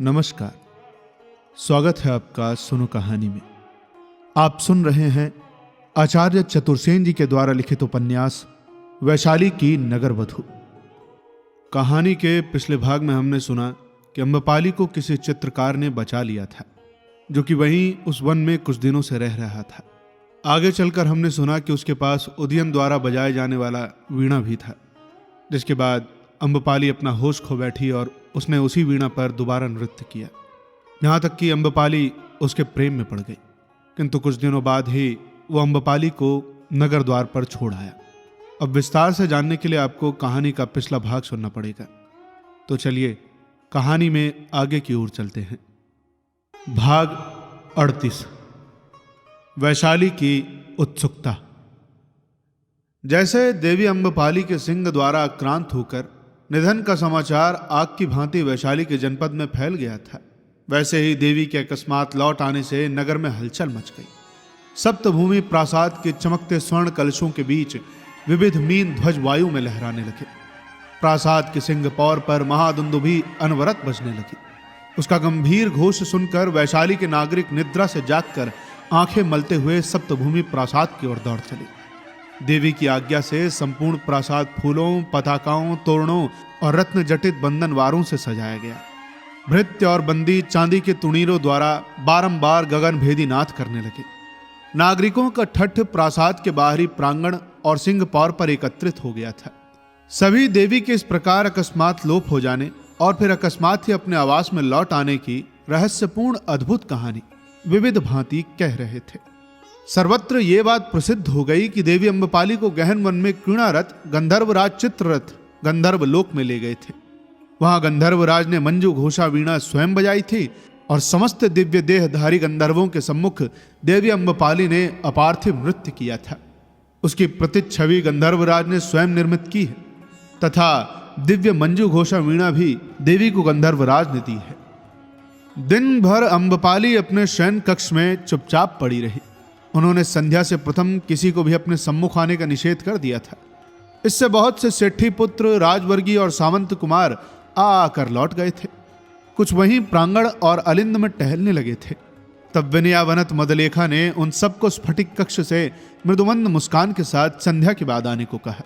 नमस्कार, स्वागत है आपका सुनो कहानी में। आप सुन रहे हैं आचार्य चतुर्सेन जी के द्वारा लिखित उपन्यास वैशाली की नगर वधू। कहानी के पिछले भाग में हमने सुना कि अम्बपाली को किसी चित्रकार ने बचा लिया था, जो कि वहीं उस वन में कुछ दिनों से रह रहा था। आगे चलकर हमने सुना कि उसके पास उदयन द्वारा बजाए जाने वाला वीणा भी था, जिसके बाद अम्बपाली अपना होश खो बैठी और उसने उसी वीणा पर दोबारा नृत्य किया। यहाँ तक कि अम्बपाली उसके प्रेम में पड़ गई, किंतु कुछ दिनों बाद ही वो अम्बपाली को नगर द्वार पर छोड़ आया। अब विस्तार से जानने के लिए आपको कहानी का पिछला भाग सुनना पड़ेगा, तो चलिए कहानी में आगे की ओर चलते हैं। भाग 38, वैशाली की उत्सुकता। जैसे देवी अम्बपाली के सिंह द्वारा आक्रांत होकर निधन का समाचार आग की भांति वैशाली के जनपद में फैल गया था, वैसे ही देवी के अकस्मात लौट आने से नगर में हलचल मच गई। सप्तभूमि प्रासाद के चमकते स्वर्ण कलशों के बीच विविध मीन ध्वज वायु में लहराने लगे। प्रासाद के सिंह पौर पर महादुंदुभी अनवरत बजने लगी। उसका गंभीर घोष सुनकर वैशाली के नागरिक निद्रा से जागकर आंखें मलते हुए सप्तभूमि प्रासाद की ओर दौड़ चले। देवी की आज्ञा से संपूर्ण प्रासाद फूलों, पताकाओं, तोरणों और रत्न जटित बंधनवारों से सजाया गया। भृत्य और बंदी चांदी के तुणीरों द्वारा बारंबार गगन भेदी नाद करने लगे। नागरिकों का ठट्ठ प्रासाद के बाहरी प्रांगण और सिंह पौर पर एकत्रित हो गया था। सभी देवी के इस प्रकार अकस्मात लोप हो जाने और फिर अकस्मात ही अपने आवास में लौट आने की रहस्यपूर्ण अद्भुत कहानी विविध भांति कह रहे थे। सर्वत्र ये बात प्रसिद्ध हो गई कि देवी अम्बपाली को गहन वन में क्रीड़ारत गंधर्वराज चित्ररथ गंधर्व लोक में ले गए थे। वहां गंधर्वराज ने मंजू घोषा वीणा स्वयं बजाई थी और समस्त दिव्य देहधारी गंधर्वों के सम्मुख देवी अम्बपाली ने अपार्थिव नृत्य किया था। उसकी प्रतिच्छवि गंधर्वराज ने स्वयं निर्मित की है तथा दिव्य मंजू घोषा वीणा भी देवी को गंधर्वराज ने दी है। दिन भर अम्बपाली अपने शयन कक्ष में चुपचाप पड़ी रही। उन्होंने संध्या से प्रथम किसी को भी अपने सम्मुख आने का निषेध कर दिया था। इससे बहुत से सेठी पुत्र, राजवर्गीय और सामंत कुमार आकर लौट गए थे। कुछ वहीं प्रांगण और अलिंद में टहलने लगे थे। तब विनयावनत मदलेखा ने उन सबको स्फटिक कक्ष से मृदुमंद मुस्कान के साथ संध्या के बाद आने को कहा।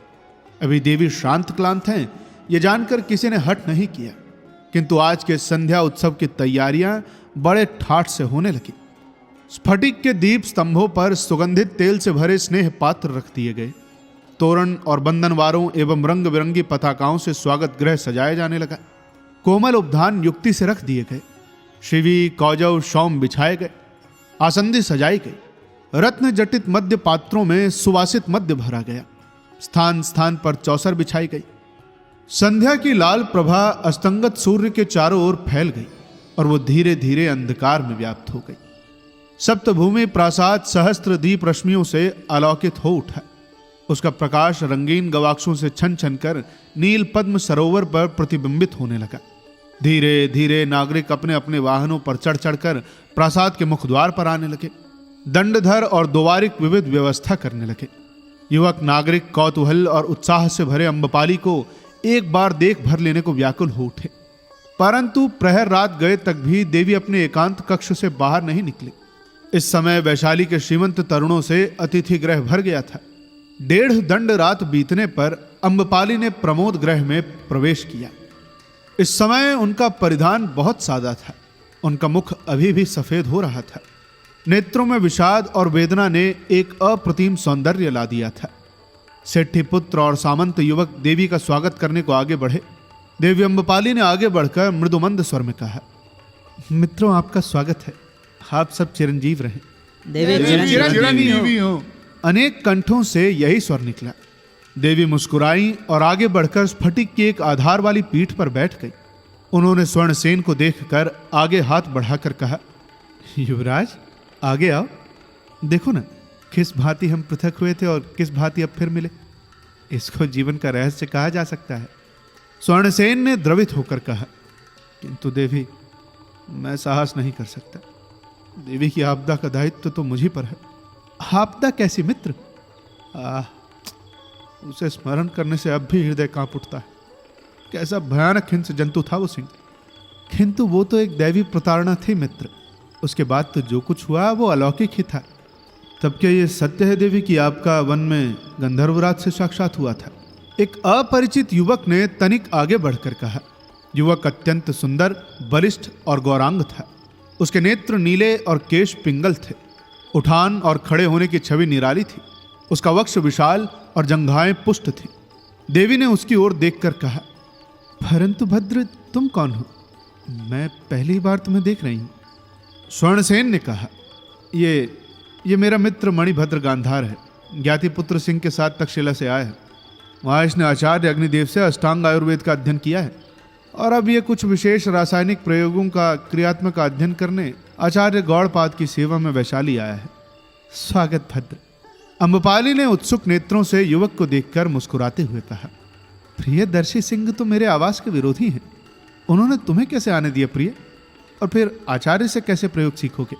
अभी देवी शांत क्लांत हैं, ये जानकर किसी ने हट नहीं किया, किंतु आज के संध्या उत्सव की तैयारियां बड़े ठाठ से होने लगी। स्फटिक के दीप स्तंभों पर सुगंधित तेल से भरे स्नेह पात्र रख दिए गए। तोरण और बंधनवारों एवं रंग बिरंगी पताकाओं से स्वागत गृह सजाया जाने लगा। कोमल उपधान युक्ति से रख दिए गए। शिवी, कौजव, शौम बिछाए गए। आसंदी सजाई गई। रत्न जटित मध्य पात्रों में सुवासित मध्य भरा गया। स्थान स्थान पर चौसर बिछाई गई। संध्या की लाल प्रभा अस्तंगत सूर्य के चारों ओर फैल गई और वो धीरे धीरे अंधकार में व्याप्त हो गई। सप्तभूमि प्रासाद सहस्त्र दीप रश्मियों से अलौकित हो उठा। उसका प्रकाश रंगीन गवाक्षों से छन छन कर नील पद्म सरोवर पर प्रतिबिंबित होने लगा। धीरे धीरे नागरिक अपने अपने वाहनों पर चढ़ चढ़कर प्रासाद के मुखद्वार पर आने लगे। दंडधर और द्वारिक विविध व्यवस्था करने लगे। युवक नागरिक कौतूहल और उत्साह से भरे अम्बपाली को एक बार देख भर लेने को व्याकुल हो उठे, परंतु प्रहर रात गए तक भी देवी अपने एकांत कक्ष से बाहर नहीं निकली। इस समय वैशाली के श्रीमंत तरुणों से अतिथि गृह भर गया था। 1.5 दंड रात बीतने पर अम्बपाली ने प्रमोद गृह में प्रवेश किया। इस समय उनका परिधान बहुत सादा था। उनका मुख अभी भी सफेद हो रहा था। नेत्रों में विषाद और वेदना ने एक अप्रतिम सौंदर्य ला दिया था। सेठी पुत्र और सामंत युवक देवी का स्वागत करने को आगे बढ़े। देवी अम्बपाली ने आगे बढ़कर मृदुमंद स्वर में कहा, मित्रों, आपका स्वागत है। आप सब चिरंजीव रहें। देवी चिरंजीवी हो। अनेक कंठों से यही स्वर निकला। देवी मुस्कुराई और आगे बढ़कर स्फटिक की एक आधार वाली पीठ पर बैठ गई। उन्होंने स्वर्णसेन को देखकर आगे हाथ बढ़ाकर कहा, युवराज, आगे आओ। देखो ना, किस भांति हम पृथक हुए थे और किस भांति अब फिर मिले। इसको जीवन का रहस्य कहा जा सकता है। स्वर्णसेन ने द्रवित होकर कहा, किंतु देवी, मैं साहस नहीं कर सकता। देवी की आपदा का दायित्व तो मुझी पर है। आपदा कैसी मित्र? उसे स्मरण करने से अब भी हृदय कांप उठता है। कैसा भयानक हिंस जंतु था वो सिंह। किंतु वो तो एक दैवी प्रताड़ना थी मित्र। उसके बाद तो जो कुछ हुआ वो अलौकिक ही था। तब क्या ये सत्य है देवी कि आपका वन में गंधर्वराज से साक्षात हुआ था? एक अपरिचित युवक ने तनिक आगे बढ़कर कहा। युवक अत्यंत सुंदर, बलिष्ठ और गौरांग था। उसके नेत्र नीले और केश पिंगल थे। उठान और खड़े होने की छवि निराली थी। उसका वक्ष विशाल और जंघाएं पुष्ट थी। देवी ने उसकी ओर देखकर कहा, परंतु भद्र, तुम कौन हो? मैं पहली बार तुम्हें देख रही हूं। स्वर्णसेन ने कहा, ये मेरा मित्र मणिभद्र गांधार है। ज्ञातिपुत्र सिंह के साथ तक्षशिला से आया है। वहां इसने आचार्य अग्निदेव से अष्टांग आयुर्वेद का अध्ययन किया है और अब ये कुछ विशेष रासायनिक प्रयोगों का क्रियात्मक अध्ययन करने आचार्य गौड़पाद की सेवा में वैशाली आया है। स्वागत भद्र। अम्बपाली ने उत्सुक नेत्रों से युवक को देखकर मुस्कुराते हुए कहा, प्रियदर्शी सिंह तो मेरे आवास के विरोधी हैं। उन्होंने तुम्हें कैसे आने दिया प्रिय? और फिर आचार्य से कैसे प्रयोग सीखोगे?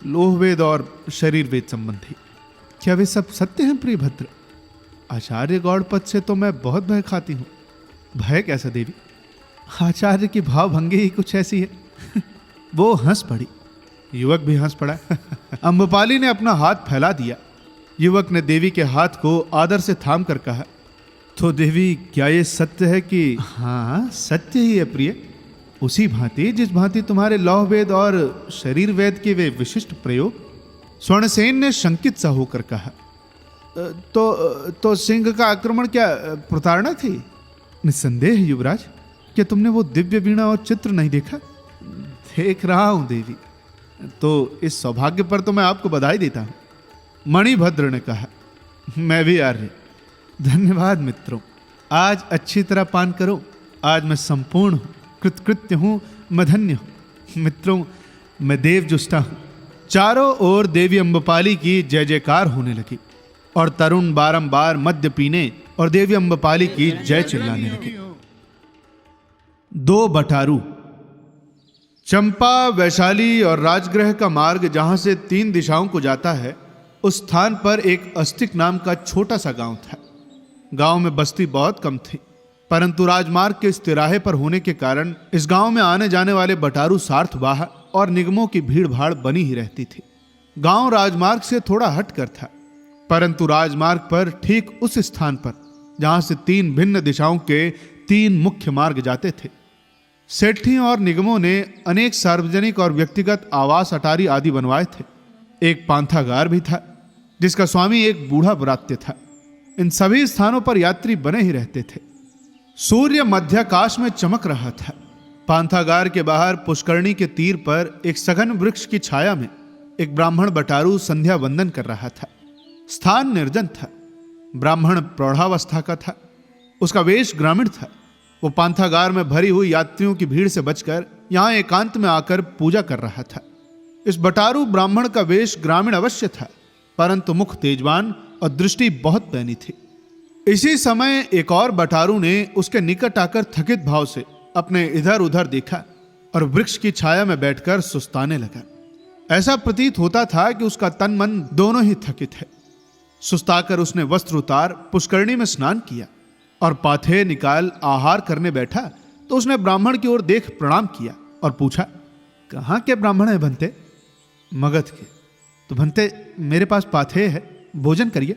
लोहवेद और शरीर वेद संबंधी, क्या वे सब सत्य हैं प्रिय भद्र? आचार्य गौड़पद से तो मैं बहुत भय खाती हूँ। भय कैसा देवी? आचार्य की भावभंगी ही कुछ ऐसी है। वो हंस पड़ी। युवक भी हंस पड़ा। अम्बपाली ने अपना हाथ फैला दिया। युवक ने देवी के हाथ को आदर से थाम कर कहा, तो देवी, क्या ये सत्य है कि? हाँ, सत्य ही है प्रिय। उसी भांति जिस भांति तुम्हारे लौह वेद और शरीर वेद के वे विशिष्ट प्रयोग। स्वर्णसेन ने शंकित सा होकर कहा, तो सिंह का आक्रमण क्या प्रताड़ना थी? निस्संदेह युवराज। क्या तुमने वो दिव्य वीणा और चित्र नहीं देखा? देख रहा हूं देवी। तो इस सौभाग्य पर तो मैं आपको बधाई देता हूं। मणिभद्र ने कहा, मैं भी आर्य। धन्यवाद मित्रों। आज अच्छी तरह पान करो। आज मैं संपूर्ण हूं, कृतकृत्य हूं, मैं धन्य हूं। मित्रों, मैं देवजुष्टा हूं। चारों ओर देवी अम्बपाली की जय जयकार होने लगी और तरुण बारंबार मद्य पीने और देवी अम्बपाली की जय चिल्लाने लगे। 2 बटारू। चंपा, वैशाली और राजगृह का मार्ग जहां से 3 दिशाओं को जाता है, उस स्थान पर एक अस्तिक नाम का छोटा सा गांव था। गांव में बस्ती बहुत कम थी, परंतु राजमार्ग के इस तिराहे पर होने के कारण इस गांव में आने जाने वाले बटारू सार्थवाह और निगमों की भीड़ भाड़ बनी ही रहती थी। गांव राजमार्ग से थोड़ा हटकर था, परंतु राजमार्ग पर ठीक उस स्थान पर जहां से 3 भिन्न दिशाओं के 3 मुख्य मार्ग जाते थे। सेठियों और निगमों ने अनेक सार्वजनिक और व्यक्तिगत आवास, अटारी आदि बनवाए थे। एक पांथागार भी था जिसका स्वामी एक बूढ़ा बरात्य था। इन सभी स्थानों पर यात्री बने ही रहते थे। सूर्य मध्याकाश में चमक रहा था। पांथागार के बाहर पुष्करणी के तीर पर एक सघन वृक्ष की छाया में एक ब्राह्मण बटारू संध्या वंदन कर रहा था। स्थान निर्जन था। ब्राह्मण प्रौढ़ावस्था का था। उसका वेश ग्रामीण था। वो पांथागार में भरी हुई यात्रियों की भीड़ से बचकर यहां एकांत में आकर पूजा कर रहा था। इस बटारू ब्राह्मण का वेश ग्रामीण अवश्य था, परंतु मुख तेजवान और दृष्टि बहुत पैनी थी। इसी समय एक और बटारू ने उसके निकट आकर थकित भाव से अपने इधर उधर देखा और वृक्ष की छाया में बैठकर सुस्ताने लगा। ऐसा प्रतीत होता था कि उसका तन मन दोनों ही थकित है। सुस्ताकर उसने वस्त्र उतार पुष्करणी में स्नान किया और पाथे निकाल आहार करने बैठा तो उसने ब्राह्मण की ओर देख प्रणाम किया और पूछा, कहाँ के ब्राह्मण है भंते? मगध के। तो भंते, मेरे पास पाथे है, भोजन करिए।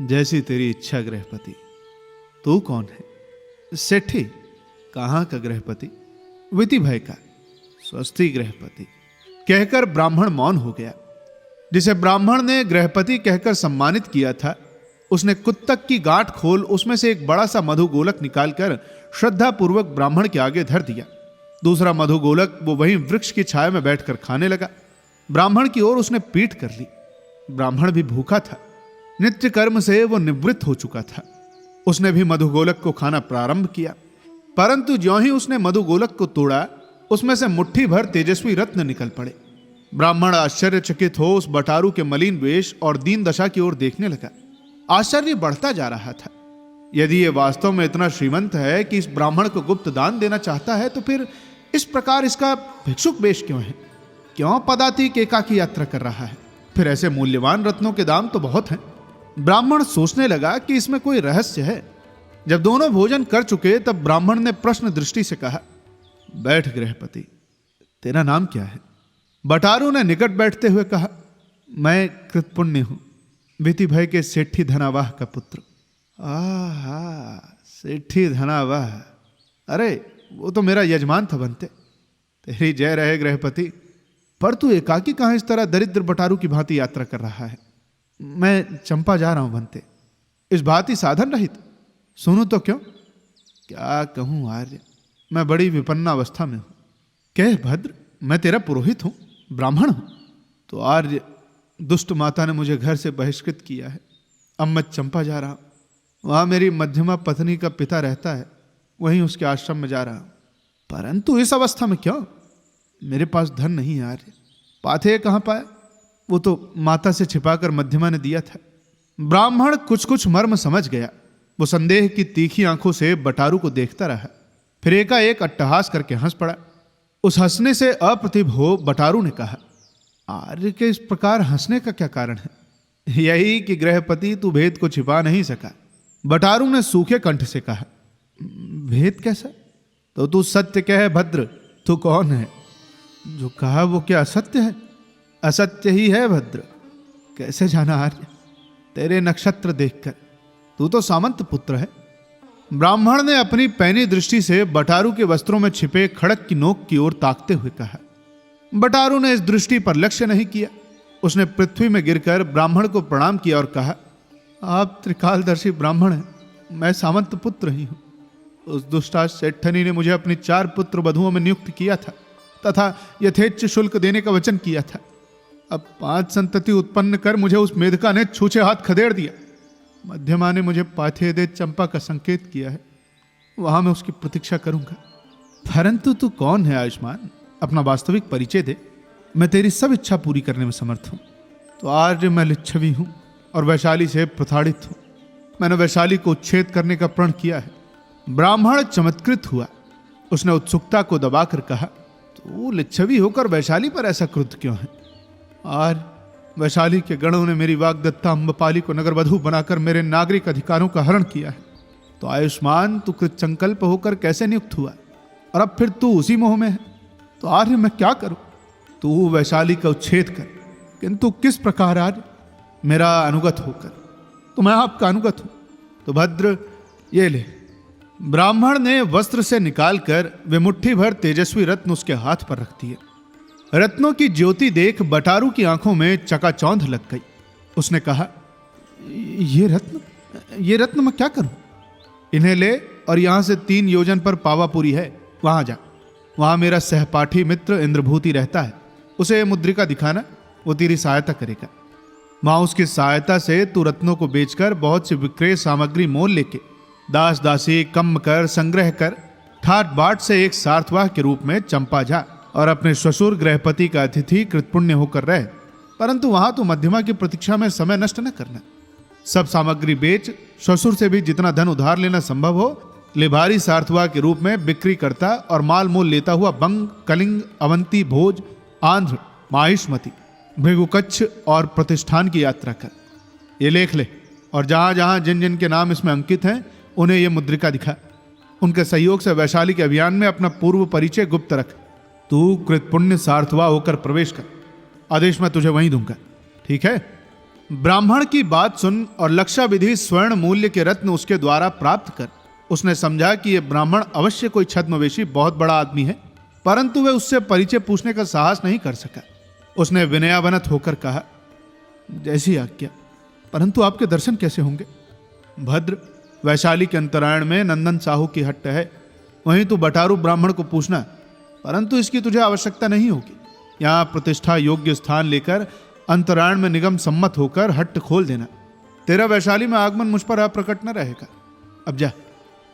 जैसी तेरी इच्छा गृहपति। तू कौन है? सेठी। कहाँ का गृहपति? विति भय का। स्वस्ति गृहपति। कहकर ब्राह्मण मौन हो गया। जिसे ब्राह्मण ने गृहपति कहकर सम्मानित किया था, उसने कुत्तक की गांठ खोल उसमें से एक बड़ा सा मधु गोलक निकालकर श्रद्धा पूर्वक ब्राह्मण के आगे धर दिया। दूसरा मधु गोलक वो वहीं वृक्ष की छाया में बैठकर खाने लगा। ब्राह्मण की ओर उसने पीठ कर ली। ब्राह्मण भी भूखा था। नित्य कर्म से वो निवृत्त हो चुका था। उसने भी मधु गोलक को खाना प्रारंभ किया, परंतु ज्यों ही उसने मधु गोलक को तोड़ा, उसमें से मुट्ठी भर तेजस्वी रत्न निकल पड़े। ब्राह्मण आश्चर्यचकित हो उस बटारू के मलिन वेश और दीन दशा की ओर देखने लगा। आश्चर्य बढ़ता जा रहा था। यदि ये वास्तव में इतना श्रीमंत है कि इस ब्राह्मण को गुप्त दान देना चाहता है, तो फिर इस प्रकार इसका भिक्षुक वेश क्यों है? क्यों पदातिक एकाकी यात्रा कर रहा है? फिर ऐसे मूल्यवान रत्नों के दाम तो बहुत हैं। ब्राह्मण सोचने लगा कि इसमें कोई रहस्य है। जब दोनों भोजन कर चुके तब ब्राह्मण ने प्रश्न दृष्टि से कहा, बैठ गृहपति, तेरा नाम क्या है? बटारू ने निकट बैठते हुए कहा, मैं कृतपुण्य हूं, बीती भय के सेठी धनावाह का पुत्र। आहा, सेठी धनावाह, अरे वो तो मेरा यजमान था बनते। तेरी जय रहे गृहपति, पर तू एकाकी कहां इस तरह दरिद्र बटारू की भांति यात्रा कर रहा है? मैं चंपा जा रहा हूं बनते, इस भांति साधन रहित। सुनू तो क्यों? क्या कहूं आर्य, मैं बड़ी विपन्न अवस्था में हूं। कह भद्र, मैं तेरा पुरोहित हूं, ब्राह्मण हूं। तो आर्य, दुष्ट माता ने मुझे घर से बहिष्कृत किया है। अब मैं चंपा जा रहा हूं, वहां मेरी मध्यमा पत्नी का पिता रहता है, वहीं उसके आश्रम में जा रहा हूं। परंतु इस अवस्था में क्यों? मेरे पास धन नहीं है आर्य। पाथेय कहां पाया? वो तो माता से छिपाकर मध्यमा ने दिया था। ब्राह्मण कुछ कुछ मर्म समझ गया। वो संदेह की तीखी आंखों से बटारू को देखता रहा, फिर एकाएक अट्टहास करके हंस पड़ा। उस हंसने से अप्रतिभ हो बटारू ने कहा, आर्य के इस प्रकार हंसने का क्या कारण है? यही कि गृहपति तू भेद को छिपा नहीं सका। बटारू ने सूखे कंठ से कहा, भेद कैसा? तो तू सत्य कह भद्र, तू कौन है? जो कहा वो क्या असत्य है? असत्य ही है भद्र। कैसे जाना आर्य? तेरे नक्षत्र देखकर। तू तो सामंत पुत्र है। ब्राह्मण ने अपनी पैनी दृष्टि से बटारू के वस्त्रों में छिपे खड़क की नोक की ओर ताकते हुए कहा। बटारू ने इस दृष्टि पर लक्ष्य नहीं किया। उसने पृथ्वी में गिरकर ब्राह्मण को प्रणाम किया और कहा, आप त्रिकालदर्शी ब्राह्मण हैं, मैं सामंत पुत्र ही हूं। उस दुष्टा सेठनी ने मुझे अपनी 4 पुत्र वधुओं में नियुक्त किया था तथा यथेच्छ शुल्क देने का वचन किया था। अब 5 संतति उत्पन्न कर मुझे उस मेधका ने छूछे हाथ खदेड़ दिया। मध्यमा ने मुझे पाथेय दे चंपा का संकेत किया है, वहां मैं उसकी प्रतीक्षा करूंगा। परंतु तू कौन है आयुष्मान? अपना वास्तविक परिचय दे, मैं तेरी सब इच्छा पूरी करने में समर्थ हूं। तो आर्य, मैं लिच्छवी हूं और वैशाली से प्रताड़ित हूं। मैंने वैशाली को उच्छेद करने का प्रण किया है। ब्राह्मण चमत्कृत हुआ। उसने उत्सुकता को दबाकर कहा, तू लिच्छवी होकर वैशाली पर ऐसा क्रुद्ध क्यों है? आर्य, वैशाली के गणों ने मेरी वाग्दत्ता अम्बपाली को नगरवधू बनाकर मेरे नागरिक अधिकारों का हरण किया है। तो आयुष्मान, तू कृतसंकल्प होकर कैसे नियुक्त हुआ और अब फिर तू उसी मोह में है? तो आर्य, मैं क्या करूं? तू वैशाली का उच्छेद कर, किंतु किस प्रकार आर्य? मेरा अनुगत होकर। तो मैं आपका अनुगत हूं। तो भद्र, ये ले। ब्राह्मण ने वस्त्र से निकालकर वे मुट्ठी भर तेजस्वी रत्न उसके हाथ पर रख दिए। रत्नों की ज्योति देख बटारू की आंखों में चकाचौंध लग गई। उसने कहा, ये रत्न मैं क्या करूं? इन्हें ले और यहां से 3 योजन पर पावापुरी है, वहां जा। वहां मेरा सहपाठी मित्र इंद्रभूति रहता है, उसे ये मुद्रिका दिखाना, वो तेरी सहायता करेगा। वहां उसकी सहायता से तू रत्नों को बेचकर बहुत सी विक्रय सामग्री मोल लेके दास दासी कम कर संग्रह कर ठाट बाट से एक सार्थवाह के रूप में चंपा जा और अपने ससुर गृहपति का अतिथि कृतपुण्य होकर रहे। परंतु वहां तो मध्यमा की प्रतीक्षा में समय नष्ट न करना। सब सामग्री बेच, ससुर से भी जितना धन उधार लेना संभव हो लिभारी सार्थवा के रूप में बिक्री करता और माल मोल लेता हुआ बंग, कलिंग, अवंती, भोज, आंध्र, माहिष्मति, भृगुकच्छ और प्रतिष्ठान की यात्रा कर। ये लेख ले और जहां जहां जिन जिन के नाम इसमें अंकित हैं उन्हें ये मुद्रिका दिखा। उनके सहयोग से वैशाली के अभियान में अपना पूर्व परिचय गुप्त रख। तू कृतपुण्य सार्थवा होकर प्रवेश कर, आदेश मैं तुझे वहीं दूंगा, ठीक है? ब्राह्मण की बात सुन और लक्षा विधि स्वर्ण मूल्य के रत्न उसके द्वारा प्राप्त कर उसने समझा कि यह ब्राह्मण अवश्य कोई छद्मवेशी बहुत बड़ा आदमी है, परंतु वह उससे परिचय पूछने का साहस नहीं कर सका। उसने विनयावनत होकर कहा, जैसी आज्ञा, परंतु आपके दर्शन कैसे होंगे? भद्र, वैशाली के अंतरायण में नंदन साहू की हट्ट है, वहीं तू बटारू ब्राह्मण को पूछना, परंतु इसकी तुझे आवश्यकता नहीं होगी। यहाँ प्रतिष्ठा योग्य स्थान लेकर अंतरायण में निगम सम्मत होकर हट्ट खोल देना। तेरा वैशाली में आगमन मुझ पर अप्रकट न रहेगा। अब जा।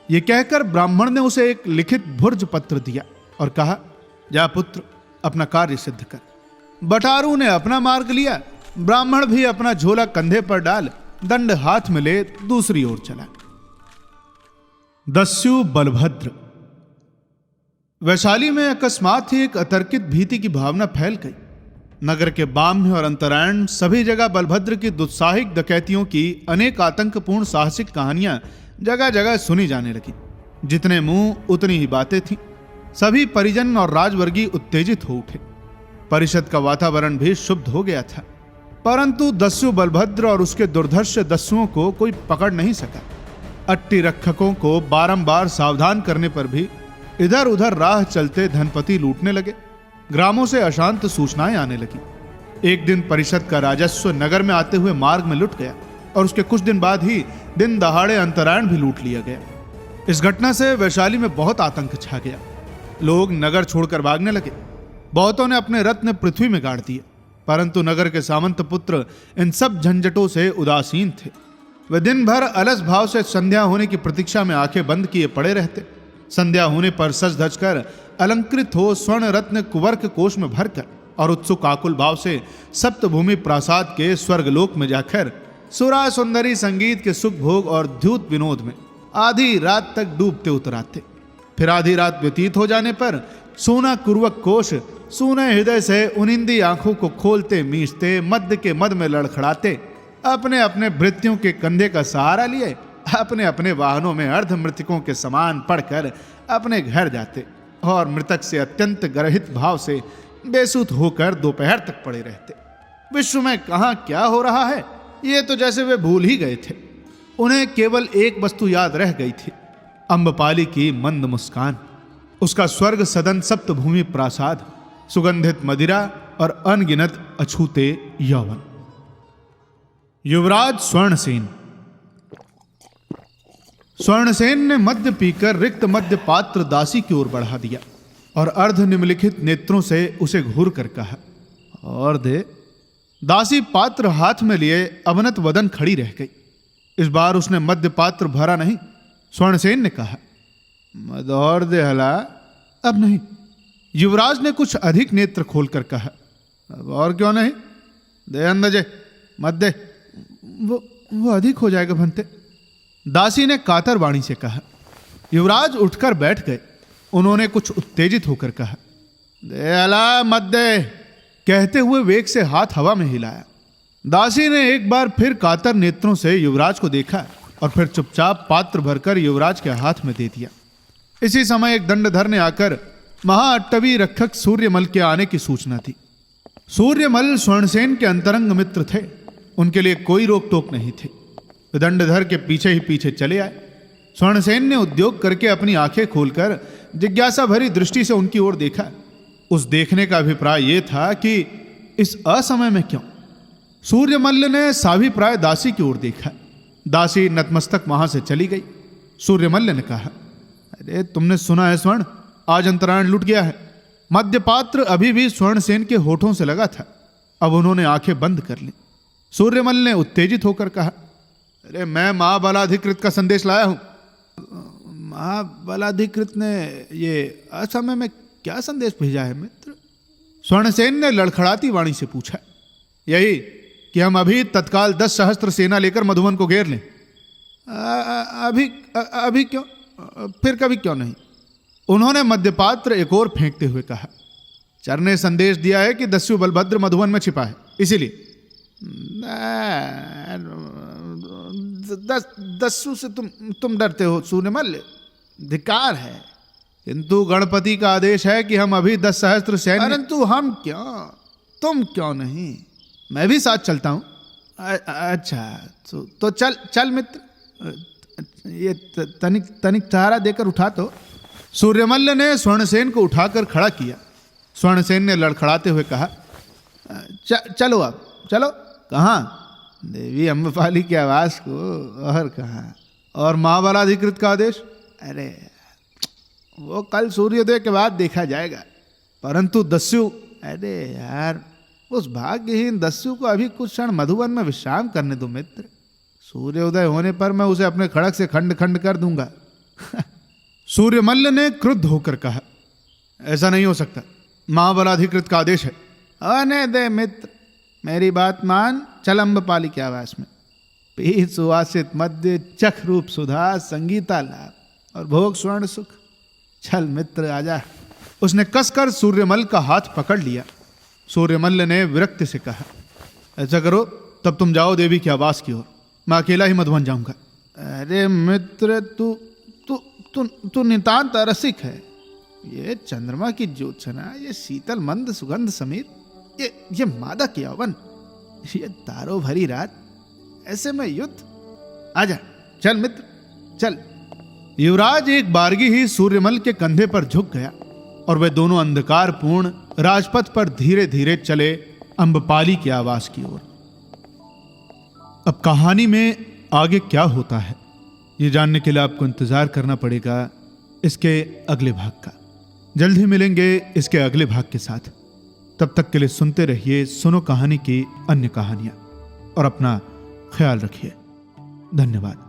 ये कहकर ब्राह्मण ने उसे एक लिखित भुर्ज पत्र दिया और कहा, जा पुत्र, अपना कार्य सिद्ध कर। बटारू ने अपना मार्ग लिया। ब्राह्मण भी अपना झोला कंधे पर डाल दंड हाथ में ले दूसरी ओर चला। दस्यु बलभद्र। वैशाली में अकस्मात ही एक अतर्कित भीति की भावना फैल गई। नगर के बाम्य और अंतरायण सभी जगह बलभद्र की दुस्साहिक डकैतियों की अनेक आतंकपूर्ण साहसिक कहानियां जगह जगह सुनी जाने लगी। जितने मुंह उतनी ही बातें थीं। सभी परिजन और राजवर्गीय उत्तेजित हो उठे। परिषद का वातावरण भी शुभ हो गया था, परंतु दस्यु बलभद्र और उसके दुर्धर्ष दस्युओं को कोई पकड़ नहीं सका। अट्टी रक्षकों को बारंबार सावधान करने पर भी इधर उधर राह चलते धनपति लूटने लगे। ग्रामों से अशांत सूचनाएं आने लगी। एक दिन परिषद का राजस्व नगर में आते हुए मार्ग में लुट गया और उसके कुछ दिन बाद ही दिन दहाड़े अंतरायण भी लूट लिया गया। इस घटना से वैशाली में बहुत आतंक छा गया। लोग नगर छोड़कर भागने लगे। बहुतों ने अपने रत्न पृथ्वी में गाड़ दिए, परंतु नगर के सामंत पुत्र इन सब झंझटों से उदासीन थे। वे दिन भर अलस भाव से संध्या होने की प्रतीक्षा में आंखें बंद किए पड़े रहते। संध्या होने पर सज धज कर अलंकृत हो स्वर्ण रत्न कुवर्क कोष में भरकर और उत्सुक आकुल भाव से सप्तभूमि प्रासाद के स्वर्गलोक में जाकर सुरा सुंदरी संगीत के सुख भोग और द्यूत विनोद में आधी रात तक डूबते उतराते। फिर आधी रात व्यतीत हो जाने पर सोना कुर्वक कोष सूने हृदय से उनिंदी आंखों को खोलते मीचते मध्य के मद में लड़खड़ाते अपने अपने भृत्यों के कंधे का सहारा लिए अपने अपने वाहनों में अर्ध मृतकों के समान पड़कर अपने घर जाते और मृतक से अत्यंत गर्हित भाव से बेसुध होकर दोपहर तक पड़े रहते। विश्व में कहां क्या हो रहा है ये तो जैसे वे भूल ही गए थे। उन्हें केवल एक वस्तु याद रह गई थी, अम्बपाली की मंद मुस्कान, उसका स्वर्ग सदन सप्तभूमि प्रासाद, सुगंधित मदिरा और अनगिनत अछूते यौवन। युवराज स्वर्णसेन। स्वर्णसेन ने मद्य पीकर रिक्त मद्य पात्र दासी की ओर बढ़ा दिया और अर्ध निम्नलिखित नेत्रों से उसे घूर कर कहा, और दे। दासी पात्र हाथ में लिए अवनत वदन खड़ी रह गई। इस बार उसने मद्य पात्र भरा नहीं। स्वर्णसेन ने कहा, मद और दे हला। अब नहीं। युवराज ने कुछ अधिक नेत्र खोलकर कहा, अब और क्यों नहीं, दे अंदजे, मत दे, वो अधिक हो जाएगा भंते। दासी ने कातर वाणी से कहा। युवराज उठकर बैठ गए। उन्होंने कुछ उत्तेजित होकर कहा, दे अला मत दे। कहते हुए वेग से हाथ हवा में हिलाया। दासी ने एक बार फिर कातर नेत्रों से युवराज को देखा और फिर चुपचाप पात्र भरकर युवराज के हाथ में दे दिया। इसी समय एक दंडधर ने आकर महाअट्टवी रक्षक सूर्यमल के आने की सूचना दी। सूर्यमल स्वर्णसेन के अंतरंग मित्र थे। उनके लिए कोई रोक टोक नहीं थी। वे दंडधर के पीछे ही पीछे चले आए। स्वर्णसेन ने उद्योग करके अपनी आंखें खोलकर जिज्ञासा भरी दृष्टि से उनकी ओर देखा। उस देखने का अभिप्राय यह था कि इस असमय में क्यों। सूर्यमल्ल ने साभिप्राय दासी की ओर देखा। दासी नतमस्तक वहां से चली गई। सूर्यमल्ल ने कहा, अरे तुमने सुना है स्वर्ण, आज अंतरायण लुट गया है। मद्यपात्र अभी भी स्वर्णसेन के होठों से लगा था। अब उन्होंने आंखें बंद कर ली। सूर्यमल ने उत्तेजित होकर कहा, अरे मैं महाबलाधिकृत का संदेश लाया हूं। महाबलाधिकृत ने ये असमय में क्या संदेश भेजा है मित्र? स्वर्णसेन ने लड़खड़ाती वाणी से पूछा। यही कि हम अभी तत्काल 10 सहस्त्र सेना लेकर मधुवन को घेर लें। अभी क्यों? फिर कभी क्यों नहीं? उन्होंने मद्यपात्र एक और फेंकते हुए कहा, चर ने संदेश दिया है कि दस्यु बलभद्र मधुवन में छिपा है, इसीलिए। दस्यु से तुम डरते हो सूर्यमल्ल, धिक्कार है। किंतु गणपति का आदेश है कि हम अभी 10 सहस्त्र सैन्य। परंतु हम क्यों, तुम क्यों नहीं? मैं भी साथ चलता हूं। अच्छा तो चल मित्र, ये तनिक सहारा देकर उठा। तो सूर्यमल्ल ने स्वर्णसेन को उठाकर खड़ा किया। स्वर्णसेन ने लड़खड़ाते हुए कहा, चलो आप चलो। कहाँ? देवी अम्बपाली के आवास को। और कहाँ? और महाबलाधिकृत का आदेश? अरे वो कल सूर्योदय के बाद देखा जाएगा। परंतु दस्यु, अरे यार उस भाग्यहीन दस्यु को अभी कुछ क्षण मधुवन में विश्राम करने दो मित्र। सूर्योदय होने पर मैं उसे अपने खड़क से खंड खंड कर दूंगा। सूर्यमल्ल ने क्रुद्ध होकर कहा, ऐसा नहीं हो सकता, महाबलाधिकृत का आदेश है। आने दे मित्र, मेरी बात मान। चल अम्बपाली के आवास में, पी सुवासित मध्य, चख रूप सुधा, संगीता लाभ और भोग स्वर्ण सुख। चल मित्र आजा। उसने कसकर सूर्यमल का हाथ पकड़ लिया। सूर्यमल्ल ने विरक्ति से कहा, ऐसा करो तब तुम जाओ देवी के आवास की ओर, मैं अकेला ही मधुवन जाऊंगा। अरे मित्र तू नितांत रसिक है। ये चंद्रमा की ज्योत्सना, ये शीतल मंद सुगंध समीर, ये मादक यौवन, ये तारों भरी रात, ऐसे में युद्ध। आजा, चल मित्र, चल। युवराज एक बारगी ही सूर्यमल के कंधे पर झुक गया और वे दोनों अंधकारपूर्ण राजपथ पर धीरे धीरे चले अम्बपाली के आवास की ओर। अब कहानी में आगे क्या होता है, ये जानने के लिए आपको इंतजार करना पड़ेगा इसके अगले भाग का। जल्द ही मिलेंगे इसके अगले भाग के साथ। तब तक के लिए सुनते रहिए सुनो कहानी की अन्य कहानियां और अपना ख्याल रखिए। धन्यवाद।